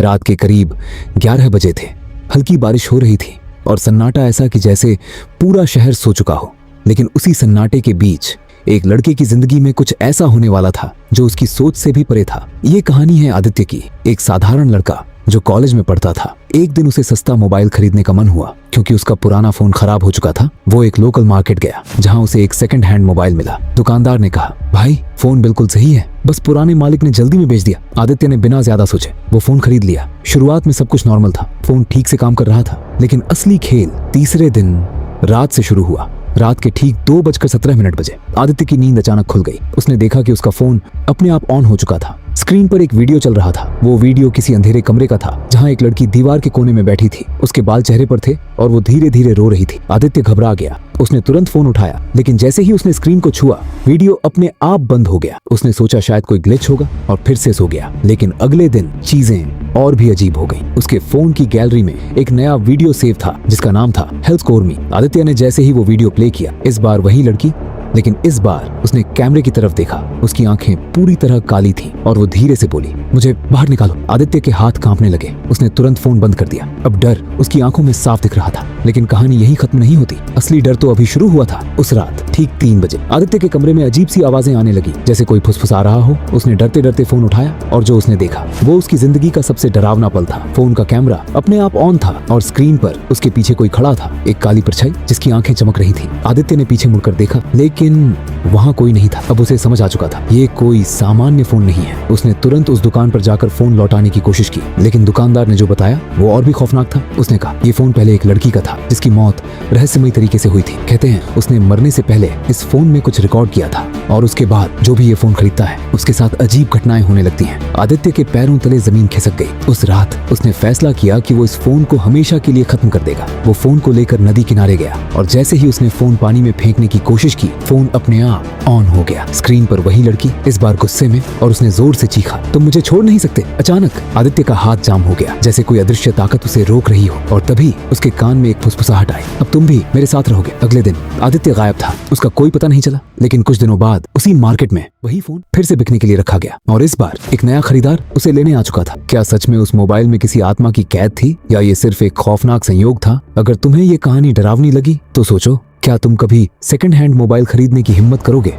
रात के करीब 11 बजे थे। हल्की बारिश हो रही थी और सन्नाटा ऐसा कि जैसे पूरा शहर सो चुका हो। लेकिन उसी सन्नाटे के बीच एक लड़के की जिंदगी में कुछ ऐसा होने वाला था जो उसकी सोच से भी परे था। ये कहानी है आदित्य की, एक साधारण लड़का जो कॉलेज में पढ़ता था। एक दिन उसे सस्ता मोबाइल खरीदने का मन हुआ क्योंकि उसका पुराना फोन खराब हो चुका था। वो एक लोकल मार्केट गया जहां उसे एक सेकंड हैंड मोबाइल मिला। दुकानदार ने कहा, भाई फोन बिल्कुल सही है, बस पुराने मालिक ने जल्दी में बेच दिया। आदित्य ने बिना ज्यादा सोचे वो फोन खरीद लिया। शुरुआत में सब कुछ नॉर्मल था, फोन ठीक से काम कर रहा था। लेकिन असली खेल तीसरे दिन रात से शुरू हुआ। रात के ठीक 2:17 बजे आदित्य की नींद अचानक खुल गई। उसने देखा कि उसका फोन अपने आप ऑन हो चुका था। स्क्रीन पर एक वीडियो चल रहा था। वो वीडियो किसी अंधेरे कमरे का था जहां एक लड़की दीवार के कोने में बैठी थी। उसके बाल चेहरे पर थे और वो धीरे धीरे रो रही थी। आदित्य घबरा गया। उसने तुरंत फोन उठाया, लेकिन जैसे ही उसने स्क्रीन को छुआ वीडियो अपने आप बंद हो गया। उसने सोचा शायद कोई ग्लिच होगा और फिर से सो गया। लेकिन अगले दिन चीजें और भी अजीब हो गई। उसके फोन की गैलरी में एक नया वीडियो सेव था जिसका नाम था हेल्थ स्कोर मी। आदित्य ने जैसे ही वो वीडियो प्ले किया, इस बार वही लड़की, लेकिन इस बार उसने कैमरे की तरफ देखा। उसकी आंखें पूरी तरह काली थीं और वो धीरे से बोली, मुझे बाहर निकालो। आदित्य के हाथ कांपने लगे। उसने तुरंत फोन बंद कर दिया। अब डर उसकी आंखों में साफ दिख रहा था। लेकिन कहानी यही खत्म नहीं होती। असली डर तो अभी शुरू हुआ था। उस रात ठीक 3 बजे आदित्य के कमरे में अजीब सी आवाजें आने लगी, जैसे कोई फुसफुसा रहा हो। उसने डरते डरते फोन उठाया और जो उसने देखा वो उसकी जिंदगी का सबसे डरावना पल था। फोन का कैमरा अपने आप ऑन था और स्क्रीन पर उसके पीछे कोई खड़ा था, एक काली परछाई जिसकी आंखें चमक रही थी। आदित्य ने पीछे मुड़कर देखा, लेकिन वहां कोई नहीं था। अब उसे समझ आ चुका था ये कोई सामान्य फोन नहीं है। उसने तुरंत उस दुकान पर जाकर फोन लौटाने की कोशिश की, लेकिन दुकानदार ने जो बताया वो और भी खौफनाक था। उसने कहा, ये फोन पहले एक लड़की का था जिसकी मौत रहस्यमयी तरीके से हुई थी। कहते हैं उसने मरने से पहले इस फोन में कुछ रिकॉर्ड किया था और उसके बाद जो भी ये फोन खरीदता है उसके साथ अजीब घटनाएं होने लगती हैं। आदित्य के पैरों तले जमीन खिसक गई। उस रात उसने फैसला किया कि वो इस फोन को हमेशा के लिए खत्म कर देगा। वो फोन को लेकर नदी किनारे गया और जैसे ही उसने फोन पानी में फेंकने की कोशिश की, फोन अपने आप ऑन हो गया। स्क्रीन पर वही लड़की, इस बार गुस्से में, और उसने जोर से चीखा, तुम मुझे छोड़ नहीं सकते। अचानक आदित्य का हाथ जाम हो गया, जैसे कोई अदृश्य ताकत उसे रोक रही हो। और तभी उसके कान में एक फुसफुसाहट आई, अब तुम भी मेरे साथ रहोगे। अगले दिन आदित्य गायब था। उसका कोई पता नहीं चला। लेकिन कुछ दिनों बाद उसी मार्केट में वही फोन फिर से बिकने के लिए रखा गया और इस बार एक नया खरीदार उसे लेने आ चुका था। क्या सच में उस मोबाइल में किसी आत्मा की कैद थी या ये सिर्फ एक खौफनाक संयोग था? अगर तुम्हें ये कहानी डरावनी लगी तो सोचो, क्या तुम कभी सेकंड हैंड मोबाइल खरीदने की हिम्मत करोगे?